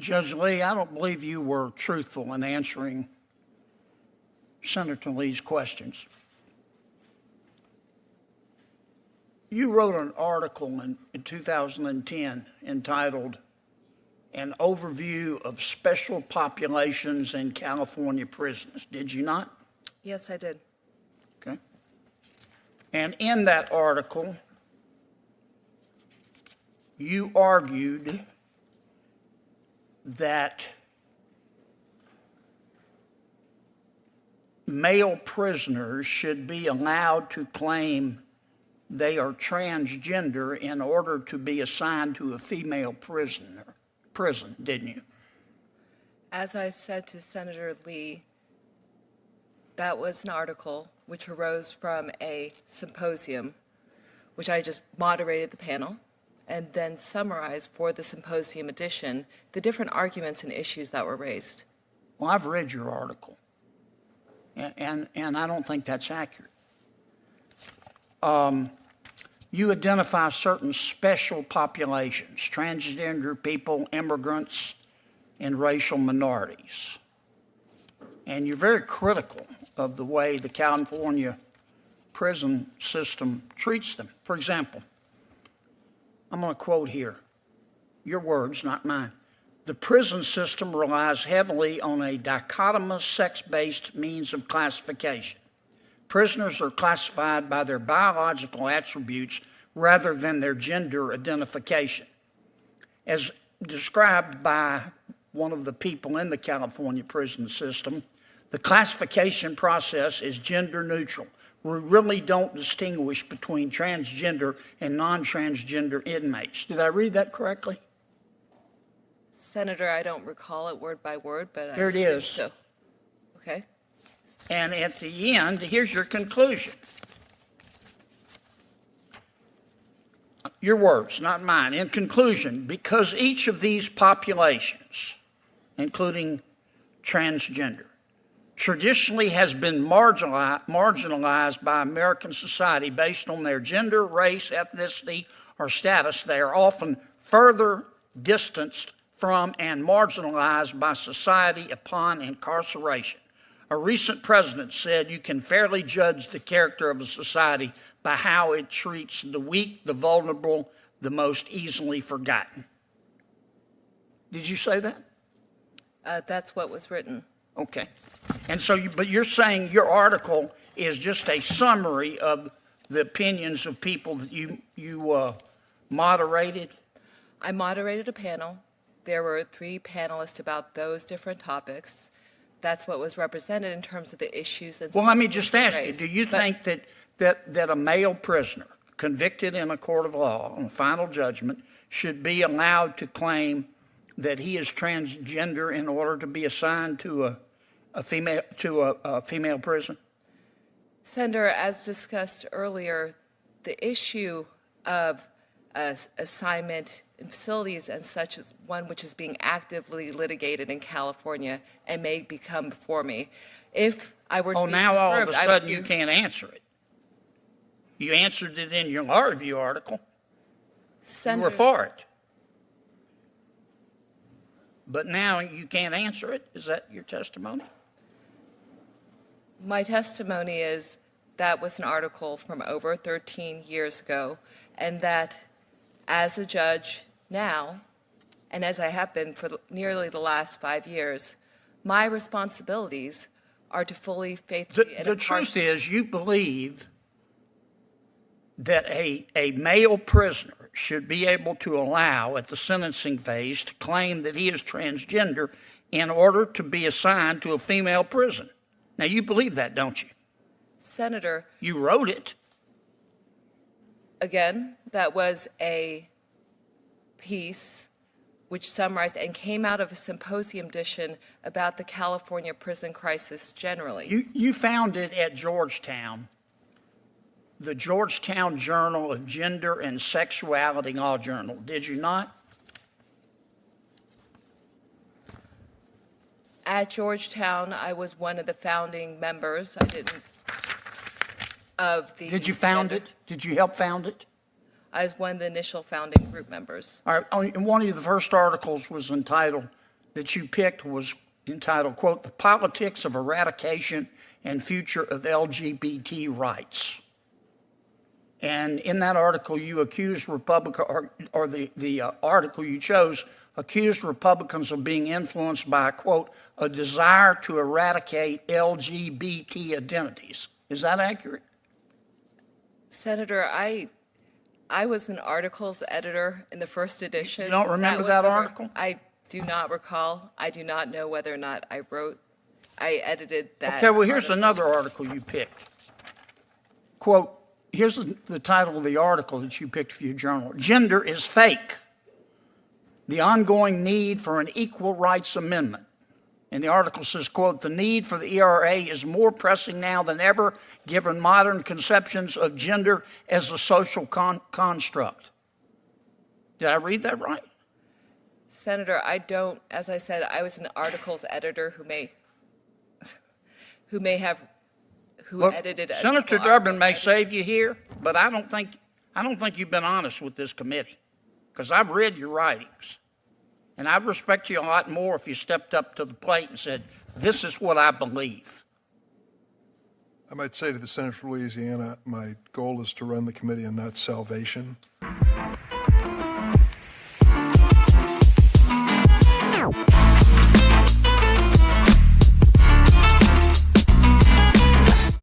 Judge Lee, I don't believe you were truthful in answering Senator Lee's questions. You wrote an article in 2010 entitled An Overview of Special Populations in California Prisons. Did you not? Yes, I did. Okay. And in that article, you argued that male prisoners should be allowed to claim they are transgender in order to be assigned to a female prison, didn't you? As I said to Senator Lee, that was an article which arose from a symposium, which I just moderated the panel, and then summarized for the symposium edition the different arguments and issues that were raised. Well, I've read your article, and I don't think that's accurate. You identify certain special populations, transgender people, immigrants, and racial minorities. And you're very critical of the way the California prison system treats them. For example, I'm going to quote here, your words, not mine. The prison system relies heavily on a dichotomous sex-based means of classification. Prisoners are classified by their biological attributes rather than their gender identification. As described by one of the people in the California prison system, the classification process is gender neutral. We really don't distinguish between transgender and non-transgender inmates. Did I read that correctly? Senator, I don't recall it word by word, but There it is. So. Okay. And at the end, here's your conclusion. Your words, not mine. In conclusion, because each of these populations, including transgender, traditionally has been marginalized by American society based on their gender, race, ethnicity, or status, they are often further distanced from and marginalized by society upon incarceration. A recent president said you can fairly judge the character of a society by how it treats the weak, the vulnerable, the most easily forgotten. Did you say that? That's what was written. Okay. And so, but you're saying your article is just a summary of the opinions of people that you moderated? I moderated a panel. There were 3 panelists about those different topics. That's what was represented in terms of the issues. And well, let me just ask you, do you think that a male prisoner convicted in a court of law on a final judgment should be allowed to claim that he is transgender in order to be assigned to a female prison? Senator, as discussed earlier, the issue of assignment in facilities and such is one which is being actively litigated in California and may become before me. If I were to be now all of confirmed, a sudden you can't answer it. You answered it in your law review article. Senator, you were for it. But now you can't answer it? Is that your testimony? My testimony is that was an article from over 13 years ago, and that as a judge now, and as I have been for nearly the last 5 years, my responsibilities are to fully, faithfully, and the truth is you believe that a male prisoner should be able to allow at the sentencing phase to claim that he is transgender in order to be assigned to a female prison. Now, you believe that, don't you? Senator. You wrote it. Again, that was a piece which summarized and came out of a symposium edition about the California prison crisis generally. You found it at Georgetown, the Georgetown Journal of Gender and Sexuality Law Journal, did you not? At Georgetown, I was one of the founding members. I didn't of the. Did you found it? Did you help found it? I was one of the initial founding group members. All right, and one of the first articles was entitled that you picked was entitled, quote, "The Politics of Eradication and Future of LGBT Rights." And in that article, you accused Republicans, or the article you chose accused Republicans of being influenced by, quote, "a desire to eradicate LGBT identities." Is that accurate? Senator, I was an articles editor in the first edition. You don't remember was that never- article? I do not recall. I do not know whether or not I edited that. Okay, well, here's article. another article you picked. Quote, here's the title of the article that you picked for your journal. "Gender is Fake. The Ongoing Need for an Equal Rights Amendment." And the article says, quote, "The need for the ERA is more pressing now than ever, given modern conceptions of gender as a social construct." Did I read that right? Senator, I don't, as I said, I was an articles editor who Look, edited. an Senator equal Durbin articles may editor. save you here, but I don't think you've been honest with this committee, because I've read your writings. And I'd respect you a lot more if you stepped up to the plate and said, "This is what I believe." I might say to the Senator from Louisiana, my goal is to run the committee and not salvation.